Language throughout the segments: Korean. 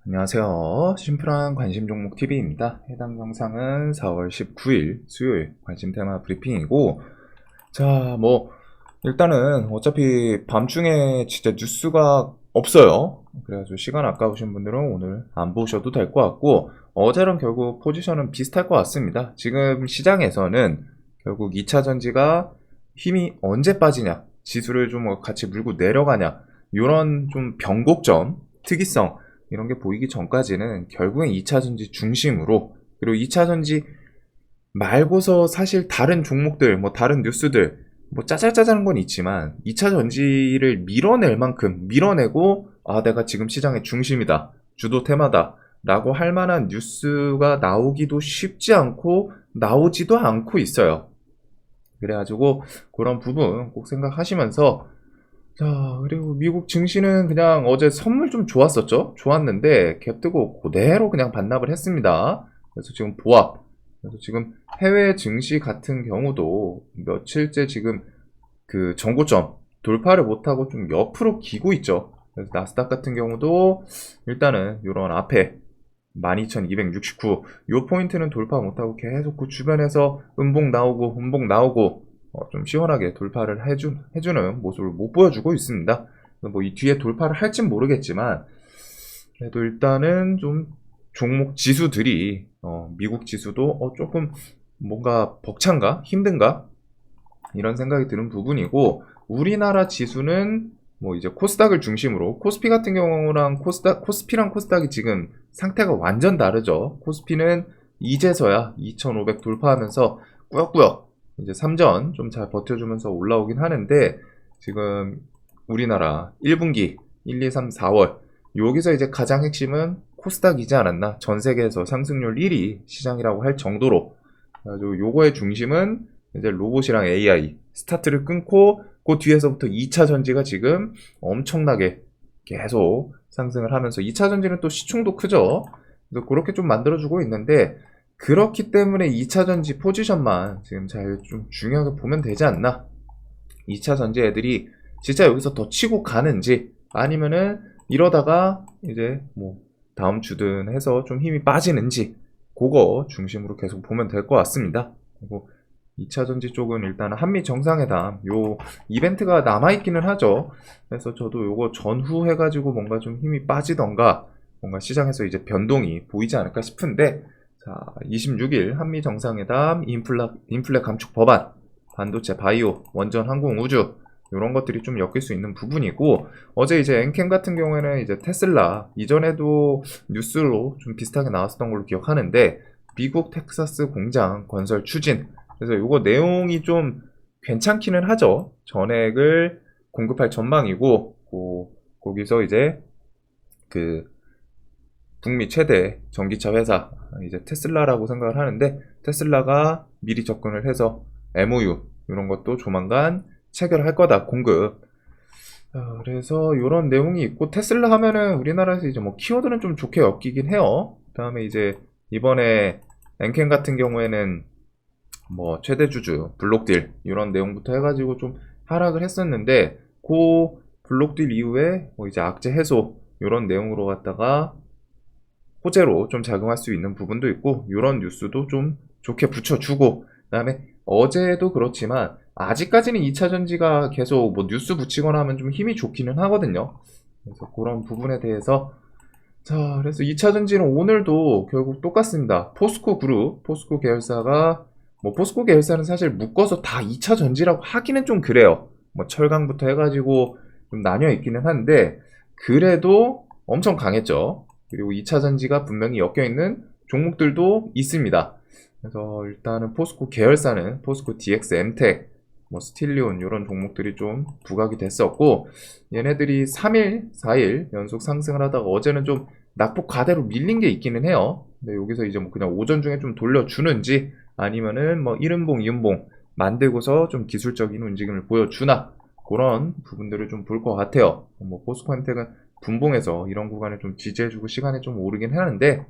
안녕하세요. 심플한 관심 종목 TV입니다. 해당 영상은 4월 19일 수요일 관심 테마 브리핑이고, 자, 일단은 어차피 밤중에 진짜 뉴스가 없어요. 그래가지고 시간 아까우신 분들은 오늘 안 보셔도 될 것 같고, 어제랑 결국 포지션은 비슷할 것 같습니다. 지금 시장에서는 결국 2차 전지가 힘이 언제 빠지냐, 지수를 좀 같이 물고 내려가냐, 이런 좀 변곡점, 특이성, 이런 게 보이기 전까지는 결국엔 2차 전지 중심으로, 그리고 2차 전지 말고서 사실 다른 종목들, 다른 뉴스들, 짜잘짜잘한 건 있지만 2차 전지를 밀어낼 만큼 밀어내고, 아, 내가 지금 시장의 중심이다, 주도 테마다 라고 할 만한 뉴스가 나오기도 쉽지 않고 나오지도 않고 있어요. 그래가지고 그런 부분 꼭 생각하시면서, 자, 그리고 미국 증시는 그냥 어제 선물 좀 좋았었죠? 좋았는데 갭 뜨고 그대로 그냥 반납을 했습니다. 그래서 지금 보합. 그래서 지금 해외 증시 같은 경우도 며칠째 지금 그 전고점 돌파를 못하고 좀 옆으로 기고 있죠. 그래서 나스닥 같은 경우도 일단은 이런 앞에 12,269, 요 포인트는 돌파 못하고 계속 그 주변에서 음봉 나오고 좀 시원하게 돌파를 해주는 모습을 못 보여주고 있습니다. 이 뒤에 돌파를 할진 모르겠지만, 그래도 일단은 좀 종목 지수들이, 미국 지수도 조금 뭔가 벅찬가? 힘든가? 이런 생각이 드는 부분이고, 우리나라 지수는 이제 코스닥을 중심으로, 코스피 같은 경우랑 코스피랑 코스닥이 지금 상태가 완전 다르죠. 코스피는 이제서야 2,500 돌파하면서 꾸역꾸역 이제 3전 좀 잘 버텨주면서 올라오긴 하는데, 지금 우리나라 1분기 1, 2, 3, 4월 여기서 이제 가장 핵심은 코스닥이지 않았나. 전 세계에서 상승률 1위 시장이라고 할 정도로. 그래가지고 요거의 중심은 이제 로봇이랑 AI 스타트를 끊고 그 뒤에서부터 2차 전지가 지금 엄청나게 계속 상승을 하면서, 2차 전지는 또 시총도 크죠. 그래서 그렇게 좀 만들어주고 있는데, 그렇기 때문에 2차 전지 포지션만 지금 잘 좀 중요하게 보면 되지 않나. 2차 전지 애들이 진짜 여기서 더 치고 가는지, 아니면은 이러다가 이제 다음 주든 해서 좀 힘이 빠지는지, 그거 중심으로 계속 보면 될 것 같습니다. 그리고 2차 전지 쪽은 일단 한미 정상회담 요 이벤트가 남아있기는 하죠. 그래서 저도 요거 전후 해가지고 뭔가 좀 힘이 빠지던가 뭔가 시장에서 이제 변동이 보이지 않을까 싶은데, 자, 26일 한미 정상회담, 인플레 감축 법안, 반도체, 바이오, 원전, 항공, 우주, 이런 것들이 좀 엮일 수 있는 부분이고, 어제 이제 엔캠 같은 경우에는 이제 테슬라, 이전에도 뉴스로 좀 비슷하게 나왔었던 걸로 기억하는데, 미국 텍사스 공장 건설 추진. 그래서 이거 내용이 좀 괜찮기는 하죠. 전액을 공급할 전망이고, 거기서 이제 그 북미 최대 전기차 회사, 이제 테슬라라고 생각을 하는데, 테슬라가 미리 접근을 해서 MOU 이런 것도 조만간 체결할 거다, 공급. 그래서 이런 내용이 있고, 테슬라 하면은 우리나라에서 이제 키워드는 좀 좋게 엮이긴 해요. 그다음에 이제 이번에 엔캠 같은 경우에는 최대 주주 블록딜 이런 내용부터 해가지고 좀 하락을 했었는데, 그 블록딜 이후에 이제 악재 해소 이런 내용으로 갖다가 호재로 좀 작용할 수 있는 부분도 있고, 이런 뉴스도 좀 좋게 붙여주고, 그다음에 어제도 그렇지만 아직까지는 2차 전지가 계속 뉴스 붙이거나 하면 좀 힘이 좋기는 하거든요. 그래서 그런 부분에 대해서, 자, 그래서 2차 전지는 오늘도 결국 똑같습니다. 포스코 그룹, 포스코 계열사가, 포스코 계열사는 사실 묶어서 다 2차 전지라고 하기는 좀 그래요. 철강부터 해가지고 좀 나뉘어 있기는 한데, 그래도 엄청 강했죠. 그리고 2차 전지가 분명히 엮여있는 종목들도 있습니다. 그래서 일단은 포스코 계열사는 포스코 DX, 엠텍, 스틸리온 이런 종목들이 좀 부각이 됐었고, 얘네들이 3일, 4일 연속 상승을 하다가 어제는 좀 낙폭 가대로 밀린 게 있기는 해요. 근데 여기서 이제 그냥 오전 중에 좀 돌려주는지, 아니면은 1음봉, 2음봉 만들고서 좀 기술적인 움직임을 보여주나, 그런 부분들을 좀 볼 것 같아요. 포스코 엠텍은 분봉에서 이런 구간을 좀 지지해주고 시간이 좀 오르긴 하는데,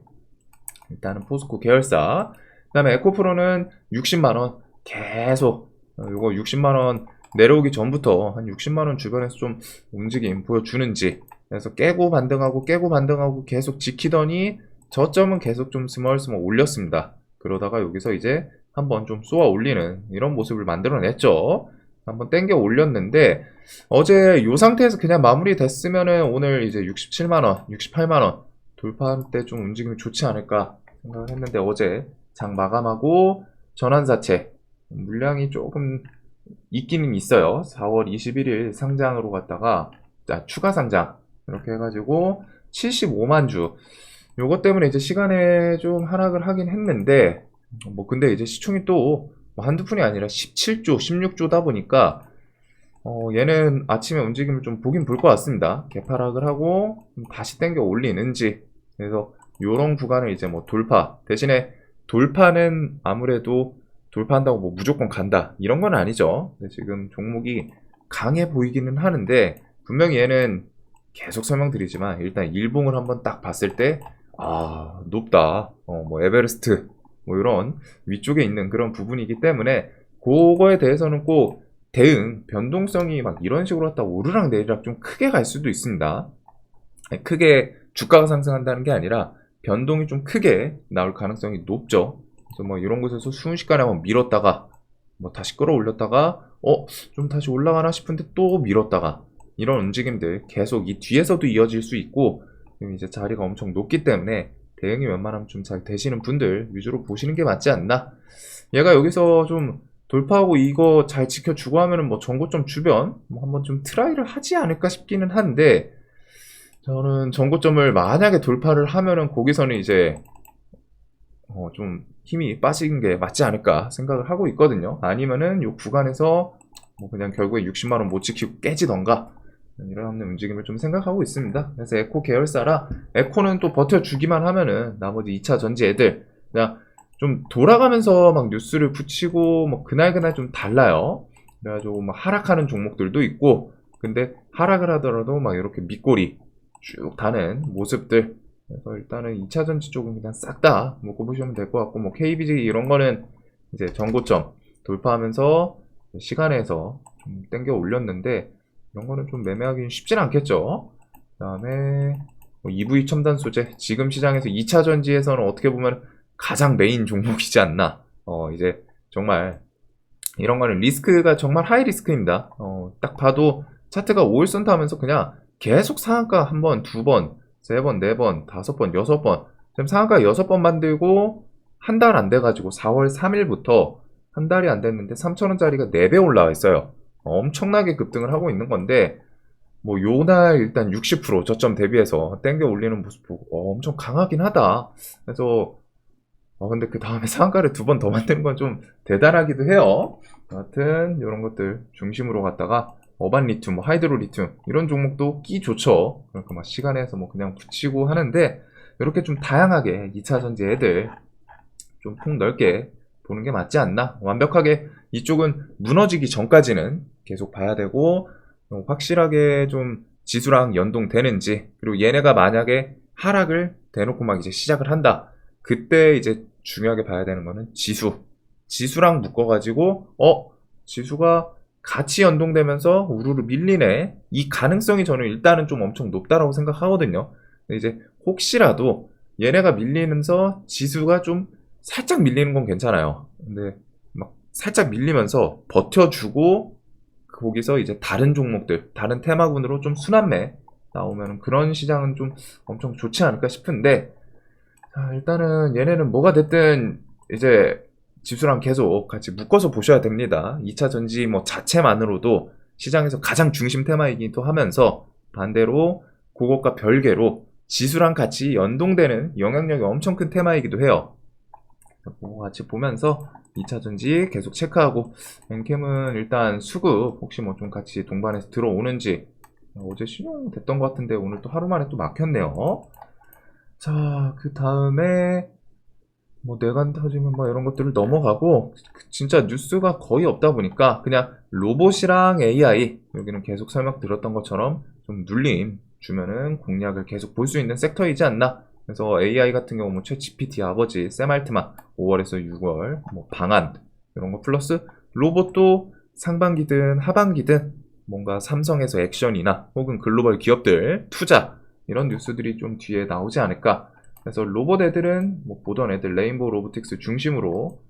일단은 포스코 계열사. 그 다음에 에코프로는 60만원 계속, 요거 60만원 내려오기 전부터 한 60만원 주변에서 좀 움직임 보여주는지, 그래서 깨고 반등하고 계속 지키더니 저점은 계속 좀 스멀스멀 올렸습니다. 그러다가 여기서 이제 한번 좀 쏘아 올리는 이런 모습을 만들어냈죠. 한번 땡겨 올렸는데 어제 이 상태에서 그냥 마무리 됐으면은 오늘 이제 67만원, 68만원 돌파할 때 좀 움직임이 좋지 않을까 생각을 했는데 어제 장 마감하고 전환사채 물량이 조금 있기는 있어요. 4월 21일 상장으로 갔다가 추가 상장 이렇게 해가지고 75만 주 요것 때문에 이제 시간에 좀 하락을 하긴 했는데 뭐 근데 이제 시총이 또 한두 푼이 아니라 17조, 16조다 보니까 얘는 아침에 움직임을 좀 보긴 볼 것 같습니다. 개파락을 하고 다시 땡겨 올리는지 그래서 요런 구간을 이제 뭐 돌파 대신에 돌파는 아무래도 돌파한다고 뭐 무조건 간다 이런 건 아니죠. 근데 지금 종목이 강해 보이기는 하는데 분명히 얘는 계속 설명드리지만 일단 일봉을 한번 딱 봤을 때 높다. 뭐 에베레스트 뭐 이런 위쪽에 있는 그런 부분이기 때문에 그거에 대해서는 꼭 대응 변동성이 막 이런 식으로 갔다 오르락 내리락 좀 크게 갈 수도 있습니다. 크게 주가가 상승한다는 게 아니라 변동이 좀 크게 나올 가능성이 높죠. 그래서 뭐 이런 곳에서 순식간에 한번 밀었다가 뭐 다시 끌어올렸다가 좀 다시 올라가나 싶은데 또 밀었다가 이런 움직임들 계속 이 뒤에서도 이어질 수 있고 지금 이제 자리가 엄청 높기 때문에 대응이 웬만하면 좀 잘 되시는 분들 위주로 보시는 게 맞지 않나. 얘가 여기서 좀 돌파하고 이거 잘 지켜주고 하면은 뭐 전고점 주변 뭐 한번 좀 트라이를 하지 않을까 싶기는 한데 저는 전고점을 만약에 돌파를 하면은 거기서는 이제 좀 힘이 빠진 게 맞지 않을까 생각을 하고 있거든요. 아니면은 이 구간에서 뭐 그냥 결국에 60만원 못 지키고 깨지던가 이런 움직임을 좀 생각하고 있습니다. 그래서 에코 계열사라 에코는 또 버텨주기만 하면은 나머지 2차 전지 애들 그냥 좀 돌아가면서 막 뉴스를 붙이고 뭐 그날그날 좀 달라요. 그래가지고 막 하락하는 종목들도 있고 근데 하락을 하더라도 막 이렇게 밑꼬리 쭉 다는 모습들. 그래서 일단은 2차 전지 쪽은 그냥 싹 다 먹고 보시면 될 것 같고 뭐 KBG 이런 거는 이제 전고점 돌파하면서 시간에서 좀 땡겨 올렸는데 이런 거는 좀 매매하기는 쉽진 않겠죠. 그 다음에 뭐 EV 첨단 소재 지금 시장에서 2차 전지에서는 어떻게 보면 가장 메인 종목이지 않나. 이제 정말 이런 거는 리스크가 정말 하이 리스크입니다. 딱 봐도 차트가 5일선 타면서 그냥 계속 상한가 한 번, 두 번, 세 번, 네 번, 다섯 번, 여섯 번. 지금 상한가 6번 만들고 한 달 안 돼가지고 4월 3일부터 한 달이 안 됐는데 3,000원짜리가 4배 올라와 있어요. 엄청나게 급등을 하고 있는 건데 뭐 요날 일단 60% 저점 대비해서 땡겨 올리는 모습 보고 엄청 강하긴 하다. 그래서 근데 그 다음에 상한가를 2번 더 만드는 건 좀 대단하기도 해요. 하여튼 이런 것들 중심으로 갔다가 어반 리튬, 뭐 하이드로 리튬 이런 종목도 끼 좋죠. 그러니까 막 시간에서 뭐 그냥 붙이고 하는데 이렇게 좀 다양하게 2차 전지 애들 좀 폭 넓게 보는 게 맞지 않나. 완벽하게 이쪽은 무너지기 전까지는 계속 봐야 되고 확실하게 좀 지수랑 연동되는지 그리고 얘네가 만약에 하락을 대놓고 막 이제 시작을 한다. 그때 이제 중요하게 봐야 되는 거는 지수랑 묶어가지고 지수가 같이 연동되면서 우르르 밀리네. 이 가능성이 저는 일단은 좀 엄청 높다라고 생각하거든요. 근데 이제 혹시라도 얘네가 밀리면서 지수가 좀 살짝 밀리는 건 괜찮아요. 근데 막 살짝 밀리면서 버텨주고 거기서 이제 다른 종목들, 다른 테마군으로 좀 순환매 나오면 그런 시장은 좀 엄청 좋지 않을까 싶은데 자, 일단은 얘네는 뭐가 됐든 이제 지수랑 계속 같이 묶어서 보셔야 됩니다. 2차 전지 뭐 자체만으로도 시장에서 가장 중심 테마이기도 하면서 반대로 그것과 별개로 지수랑 같이 연동되는 영향력이 엄청 큰 테마이기도 해요. 그거 같이 보면서 2차 전지 계속 체크하고 엔캠은 일단 수급 혹시 뭐 좀 같이 동반해서 들어오는지 어제 신용 됐던 것 같은데 오늘 또 하루 만에 또 막혔네요. 자, 그 다음에 뭐 내관 터지면 뭐 이런 것들을 넘어가고 진짜 뉴스가 거의 없다 보니까 그냥 로봇이랑 AI 여기는 계속 설명 드렸던 것처럼 좀 눌림 주면은 공략을 계속 볼 수 있는 섹터이지 않나. 그래서 AI 같은 경우 뭐 챗GPT 아버지 샘 알트만 5월에서 6월 뭐 방안 이런 거 플러스 로봇도 상반기든 하반기든 뭔가 삼성에서 액션이나 혹은 글로벌 기업들 투자 이런 뉴스들이 좀 뒤에 나오지 않을까. 그래서 로봇 애들은 뭐 보던 애들 레인보우 로보틱스 중심으로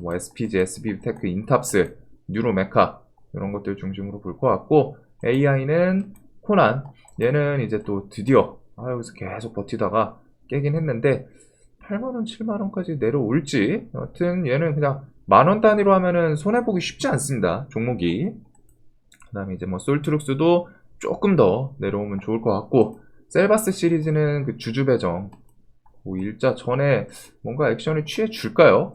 뭐 SPG, SB테크, 인탑스, 뉴로메카 이런 것들 중심으로 볼 것 같고, AI는 코난, 얘는 이제 또 드디어 여기서 계속 버티다가 깨긴 했는데 8만원, 7만원까지 내려올지. 여튼 얘는 그냥 만원 단위로 하면은 손해보기 쉽지 않습니다, 종목이. 그 다음에 이제 뭐 솔트룩스도 조금 더 내려오면 좋을 것 같고, 셀바스 시리즈는 그 주주 배정 뭐 일자 전에 뭔가 액션을 취해 줄까요?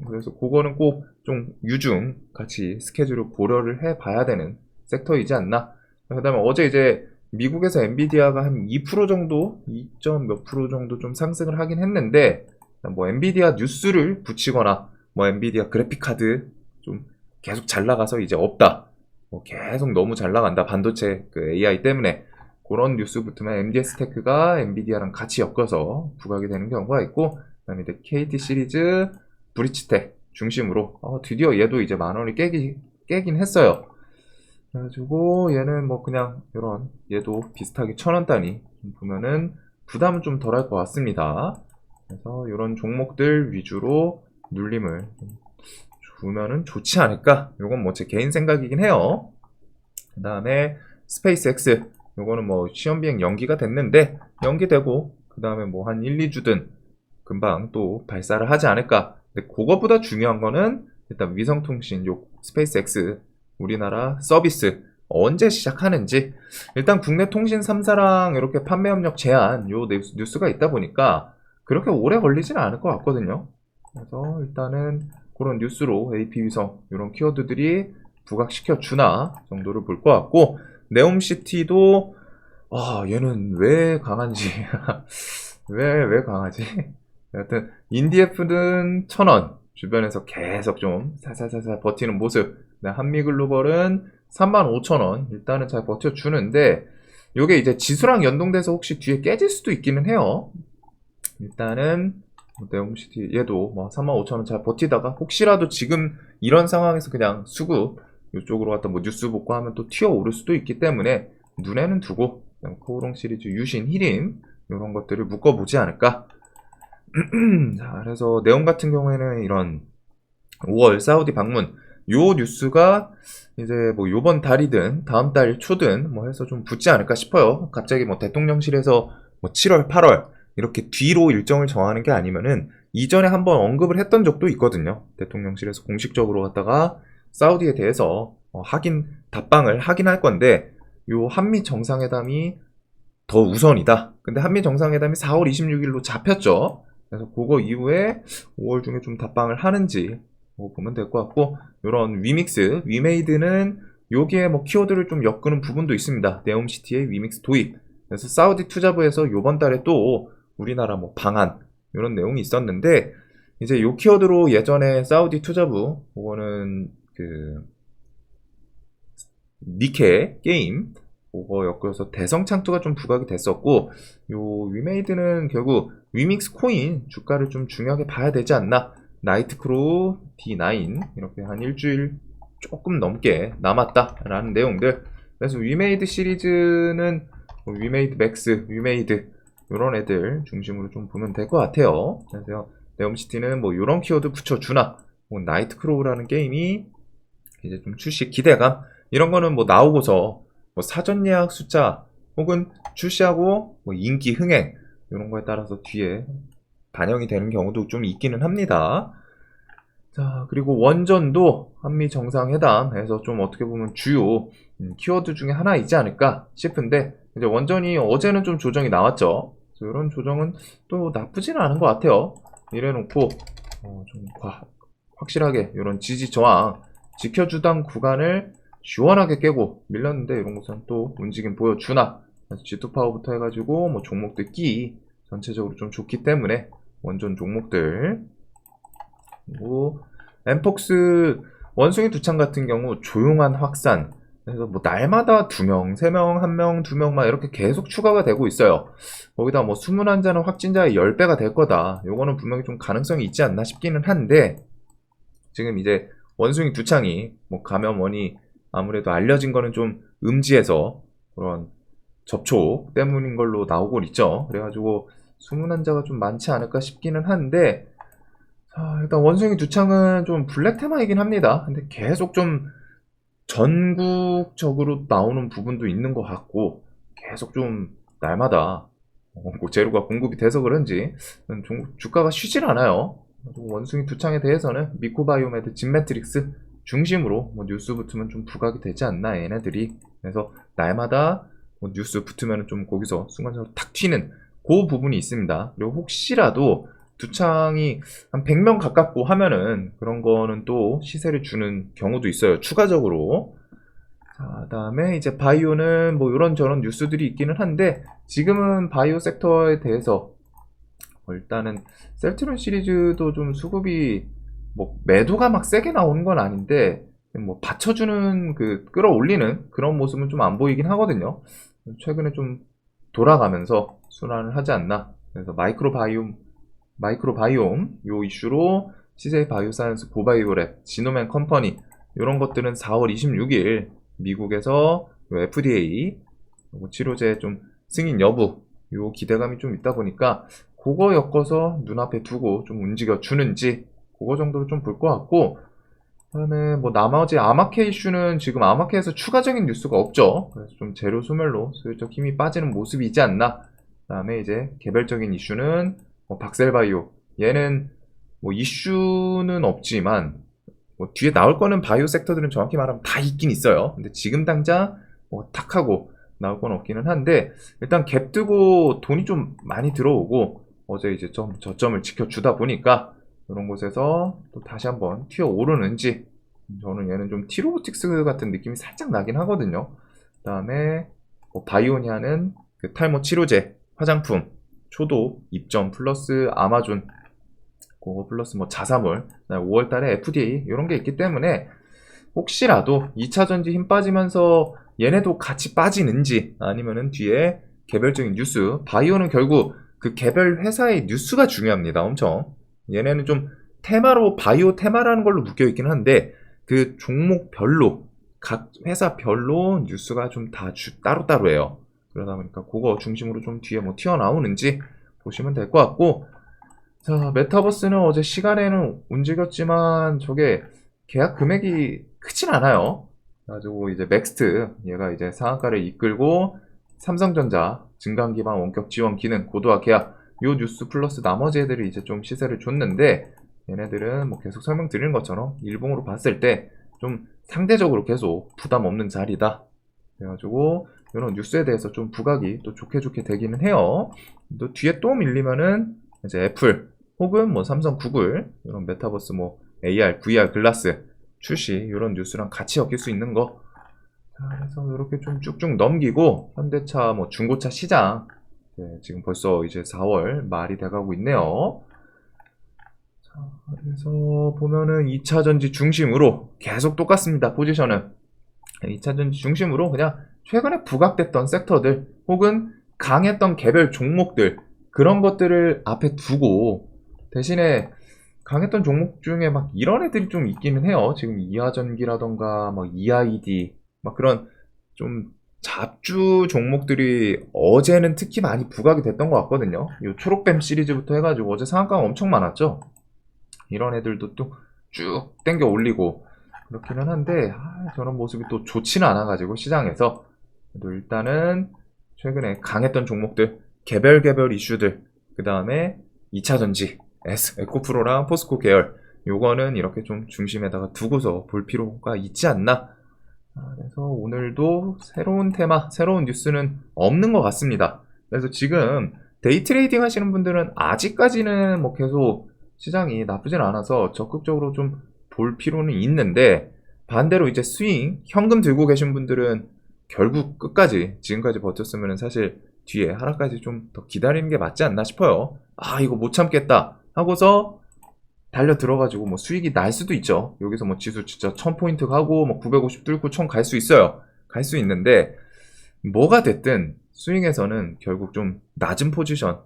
그래서 그거는 꼭 좀 유중 같이 스케줄을 고려를 해 봐야 되는 섹터이지 않나. 그 다음에 어제 이제 미국에서 엔비디아가 한 2% 정도, 2점 몇 프로 정도 좀 상승을 하긴 했는데, 뭐 엔비디아 뉴스를 붙이거나 뭐 엔비디아 그래픽카드 좀 계속 잘 나가서 이제 없다, 뭐 계속 너무 잘 나간다 반도체 그 AI 때문에, 그런 뉴스 붙으면 MDS테크가 엔비디아랑 같이 엮어서 부각이 되는 경우가 있고, 그 다음에 이제 KT 시리즈 브리치텍 중심으로 드디어 얘도 이제 만원을 깨긴 했어요. 그래가지고 얘는 뭐 그냥 이런 얘도 비슷하게 1000원 단위 보면은 부담은 좀 덜할 것 같습니다. 그래서 이런 종목들 위주로 눌림을 주면은 좋지 않을까. 요건 뭐 제 개인 생각이긴 해요. 그 다음에 스페이스X, 요거는 뭐 시험비행 연기가 됐는데, 연기되고 그 다음에 뭐 한 1, 2주든 금방 또 발사를 하지 않을까. 근데 그거보다 중요한 거는 일단 위성통신 요 스페이스X 우리나라 서비스 언제 시작하는지. 일단 국내 통신 3사랑 이렇게 판매 협력 제한 요 뉴스가 있다 보니까 그렇게 오래 걸리지는 않을 것 같거든요. 그래서 일단은 그런 뉴스로 AP위성 이런 키워드들이 부각시켜 주나 정도를 볼 것 같고, 네옴시티도 얘는 왜 강한지 왜 강하지? 여튼 인디에프는 1000원 주변에서 계속 좀 살살살살 버티는 모습. 한미글로벌은 35,000원 일단은 잘 버텨주는데, 요게 이제 지수랑 연동돼서 혹시 뒤에 깨질 수도 있기는 해요. 일단은 네옴시티 얘도 뭐 35,000원 잘 버티다가 혹시라도 지금 이런 상황에서 그냥 수급 이쪽으로 갔다 뭐 뉴스 보고 하면 또 튀어 오를 수도 있기 때문에 눈에는 두고 코오롱 시리즈 유신, 히림 이런 것들을 묶어보지 않을까. 자, 그래서 네온 같은 경우에는 이런 5월 사우디 방문 요 뉴스가 이제 뭐 요번 달이든 다음 달 초든 뭐 해서 좀 붙지 않을까 싶어요. 갑자기 뭐 대통령실에서 뭐 7월, 8월 이렇게 뒤로 일정을 정하는 게 아니면은 이전에 한번 언급을 했던 적도 있거든요. 대통령실에서 공식적으로 갔다가 사우디에 대해서 답방을 하긴 할 건데, 요 한미 정상회담이 더 우선이다. 근데 한미 정상회담이 4월 26일로 잡혔죠. 그래서 그거 이후에 5월 중에 좀 답방을 하는지 뭐 보면 될 것 같고, 요런 위믹스, 위메이드는 여기에 뭐 키워드를 좀 엮는 부분도 있습니다. 네옴시티의 위믹스 도입. 그래서 사우디 투자부에서 요번 달에 또 우리나라 뭐 방한 이런 내용이 있었는데, 이제 요 키워드로 예전에 사우디 투자부 그거는 그 니케 게임 그거 엮어서 대성 창투가 좀 부각이 됐었고, 요 위메이드는 결국 위믹스 코인 주가를 좀 중요하게 봐야 되지 않나. 나이트크로우 D9 이렇게 한 일주일 조금 넘게 남았다라는 내용들. 그래서 위메이드 시리즈는 뭐 위메이드 맥스, 위메이드 이런 애들 중심으로 좀 보면 될 것 같아요. 그래서 네옴시티는 뭐 이런 키워드 붙여주나, 뭐 나이트크로우라는 게임이 이제 좀 출시 기대감 이런 거는 뭐 나오고서 뭐 사전 예약 숫자 혹은 출시하고 뭐 인기 흥행 이런 거에 따라서 뒤에 반영이 되는 경우도 좀 있기는 합니다. 자, 그리고 원전도 한미 정상회담에서 좀 어떻게 보면 주요 키워드 중에 하나이지 않을까 싶은데, 이제 원전이 어제는 좀 조정이 나왔죠. 이런 조정은 또 나쁘지는 않은 것 같아요. 이래놓고 좀 확실하게 이런 지지 저항 지켜주던 구간을 시원하게 깨고 밀렸는데, 이런 것은 또 움직임 보여주나. G2 파워부터 해가지고 뭐 종목들 끼 전체적으로 좀 좋기 때문에 원전 종목들. 그리고 엠폭스 원숭이 두창 같은 경우 조용한 확산. 그래서 뭐 날마다 2명, 3명, 1명, 2명 막 이렇게 계속 추가가 되고 있어요. 거기다 뭐 숨은 환자는 확진자의 10배가 될 거다. 요거는 분명히 좀 가능성이 있지 않나 싶기는 한데, 지금 이제 원숭이 두창이 뭐 감염원이 아무래도 알려진 거는 좀 음지에서 그런 접촉 때문인 걸로 나오곤 있죠. 그래가지고 숨은 환자가 좀 많지 않을까 싶기는 한데, 자, 일단 원숭이 두창은 좀 블랙 테마이긴 합니다. 근데 계속 좀 전국적으로 나오는 부분도 있는 것 같고, 계속 좀 날마다 뭐 재료가 공급이 돼서 그런지 주가가 쉬질 않아요. 원숭이 두창에 대해서는 미코바이오메드, 진매트릭스 중심으로 뭐 뉴스 붙으면 좀 부각이 되지 않나 얘네들이. 그래서 날마다 뭐 뉴스 붙으면 좀 거기서 순간적으로 탁 튀는 그 부분이 있습니다. 그리고 혹시라도 두창이 한 100명 가깝고 하면은 그런 거는 또 시세를 주는 경우도 있어요, 추가적으로. 자, 다음에 이제 바이오는 뭐 이런저런 뉴스들이 있기는 한데, 지금은 바이오 섹터에 대해서 일단은 셀트론 시리즈도 좀 수급이 뭐 매도가 막 세게 나오는 건 아닌데, 뭐 받쳐주는 그 끌어올리는 그런 모습은 좀 안 보이긴 하거든요. 최근에 좀 돌아가면서 순환을 하지 않나. 그래서 마이크로바이옴 요 이슈로 CJ 바이오사이언스, 고바이오랩, 지노맨 컴퍼니 이런 것들은 4월 26일 미국에서 FDA 치료제 좀 승인 여부 요 기대감이 좀 있다 보니까 그거 엮어서 눈앞에 두고 좀 움직여 주는지 그거 정도로 좀 볼 것 같고, 그다음에 뭐 나머지 아마케 이슈는 지금 아마케에서 추가적인 뉴스가 없죠. 그래서 좀 재료 소멸로 슬쩍 힘이 빠지는 모습이지 않나. 그다음에 이제 개별적인 이슈는 뭐 박셀바이오, 얘는 뭐 이슈는 없지만 뭐 뒤에 나올 거는 바이오 섹터들은 정확히 말하면 다 있긴 있어요. 근데 지금 당장 뭐 탁 하고 나올 건 없기는 한데, 일단 갭 뜨고 돈이 좀 많이 들어오고 어제 이제 좀 저점을 지켜주다 보니까 이런 곳에서 또 다시 한번 튀어 오르는지, 저는 얘는 좀 티로보틱스 같은 느낌이 살짝 나긴 하거든요. 그 다음에 뭐 바이오니아는 그 탈모 치료제, 화장품, 초도, 입점 플러스 아마존, 그거 플러스 뭐 자사몰, 5월달에 FDA 이런 게 있기 때문에 혹시라도 2차 전지 힘 빠지면서 얘네도 같이 빠지는지, 아니면은 뒤에 개별적인 뉴스, 바이오는 결국 그 개별 회사의 뉴스가 중요합니다. 엄청. 얘네는 좀 테마로, 바이오 테마라는 걸로 묶여 있긴 한데 그 종목별로 각 회사별로 뉴스가 좀 다 따로따로예요. 그러다 보니까 그거 중심으로 좀 뒤에 뭐 튀어나오는지 보시면 될 것 같고, 자, 메타버스는 어제 시간에는 움직였지만 저게 계약 금액이 크진 않아요. 그래가지고 이제 맥스트 얘가 이제 상한가를 이끌고 삼성전자 증강 기반 원격 지원 기능 고도화 계약 요 뉴스 플러스 나머지 애들이 이제 좀 시세를 줬는데, 얘네들은 뭐 계속 설명드리는 것처럼 일봉으로 봤을 때 좀 상대적으로 계속 부담 없는 자리다. 그래가지고 이런 뉴스에 대해서 좀 부각이 또 좋게 되기는 해요. 또 뒤에 또 밀리면은 이제 애플 혹은 뭐 삼성, 구글 이런 메타버스 뭐 AR, VR 글라스 출시 이런 뉴스랑 같이 엮일 수 있는 거. 자, 그래서 이렇게 좀 쭉쭉 넘기고 현대차 뭐 중고차 시장, 지금 벌써 이제 4월 말이 돼가고 있네요. 자, 그래서 보면은 2차 전지 중심으로 계속 똑같습니다. 포지션은 2차 전지 중심으로 그냥 최근에 부각됐던 섹터들 혹은 강했던 개별 종목들, 그런 것들을 앞에 두고, 대신에 강했던 종목 중에 막 이런 애들이 좀 있기는 해요. 지금 이하전기라던가 막 EID 막 그런 좀 잡주 종목들이 어제는 특히 많이 부각이 됐던 것 같거든요. 이 초록뱀 시리즈부터 해가지고 어제 상한가가 엄청 많았죠. 이런 애들도 또 쭉 땡겨 올리고 그렇기는 한데, 저런 모습이 또 좋지는 않아가지고 시장에서 그래도 일단은 최근에 강했던 종목들, 개별 이슈들, 그 다음에 2차전지, 에코프로랑 포스코 계열, 요거는 이렇게 좀 중심에다가 두고서 볼 필요가 있지 않나. 그래서 오늘도 새로운 테마, 새로운 뉴스는 없는 것 같습니다. 그래서 지금 데이 트레이딩 하시는 분들은 아직까지는 뭐 계속 시장이 나쁘진 않아서 적극적으로 좀 볼 필요는 있는데, 반대로 이제 스윙, 현금 들고 계신 분들은 결국 끝까지 지금까지 버텼으면 사실 뒤에 하락까지 좀 더 기다리는 게 맞지 않나 싶어요. 이거 못 참겠다 하고서 달려 들어가지고 뭐 수익이 날 수도 있죠. 여기서 뭐 지수 진짜 1000포인트 가고 뭐 950 뚫고 1000 갈 수 있어요. 갈 수 있는데, 뭐가 됐든 스윙에서는 결국 좀 낮은 포지션,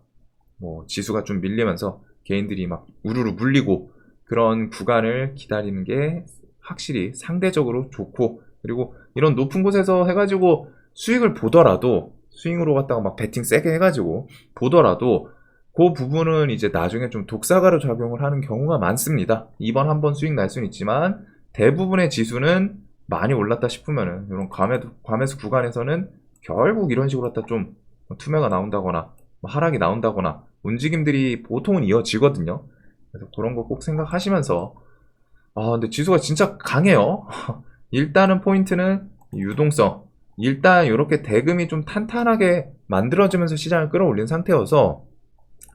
뭐 지수가 좀 밀리면서 개인들이 막 우르르 물리고 그런 구간을 기다리는 게 확실히 상대적으로 좋고 그리고 이런 높은 곳에서 해가지고 수익을 보더라도 스윙으로 갔다가 막 베팅 세게 해가지고 보더라도 그 부분은 이제 나중에 좀 독사가로 작용을 하는 경우가 많습니다. 이번 한번 수익 날 수는 있지만 대부분의 지수는 많이 올랐다 싶으면은 이런 과매수 구간에서는 결국 이런 식으로 갖다 좀 투매가 나온다거나 하락이 나온다거나 움직임들이 보통은 이어지거든요. 그래서 그런 거 꼭 생각하시면서 근데 지수가 진짜 강해요. 일단은 포인트는 유동성. 일단 이렇게 대금이 좀 탄탄하게 만들어지면서 시장을 끌어올린 상태여서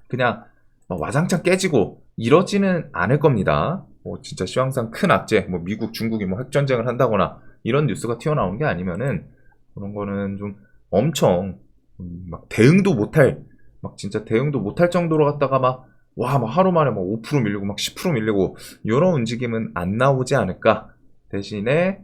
그냥 와장창 깨지고 이러지는 않을 겁니다. 진짜 시황상 큰 악재, 미국, 중국이 핵전쟁을 한다거나 이런 뉴스가 튀어나오는 게 아니면은 그런 거는 좀 엄청 막 대응도 못할 진짜 대응도 못할 정도로 갔다가 막 하루 만에 5% 밀리고 10% 밀리고 이런 움직임은 안 나오지 않을까. 대신에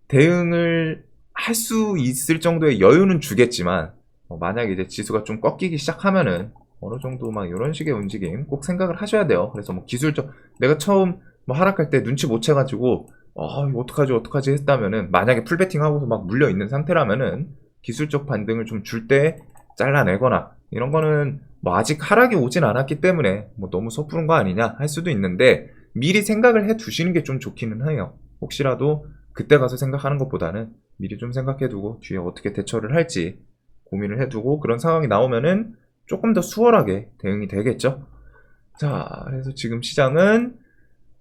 대응을 할 수 있을 정도의 여유는 주겠지만 만약에 이제 지수가 좀 꺾이기 시작하면은 어느 정도 이런 식의 움직임 꼭 생각을 하셔야 돼요. 그래서 기술적 내가 처음 하락할 때 눈치 못 채가지고 이거 어떡하지 했다면은 만약에 풀베팅 하고서 물려 있는 상태라면은 기술적 반등을 좀 줄 때 잘라내거나 이런 거는 아직 하락이 오진 않았기 때문에 너무 섣부른 거 아니냐 할 수도 있는데 미리 생각을 해 두시는 게 좀 좋기는 해요. 혹시라도 그때 가서 생각하는 것보다는 미리 좀 생각해 두고 뒤에 어떻게 대처를 할지 고민을 해두고 그런 상황이 나오면은 조금 더 수월하게 대응이 되겠죠. 자, 그래서 지금 시장은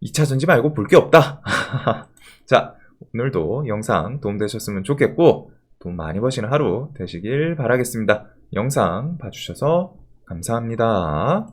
2차 전지 말고 볼 게 없다. 자, 오늘도 영상 도움되셨으면 좋겠고 돈 많이 버시는 하루 되시길 바라겠습니다. 영상 봐주셔서 감사합니다.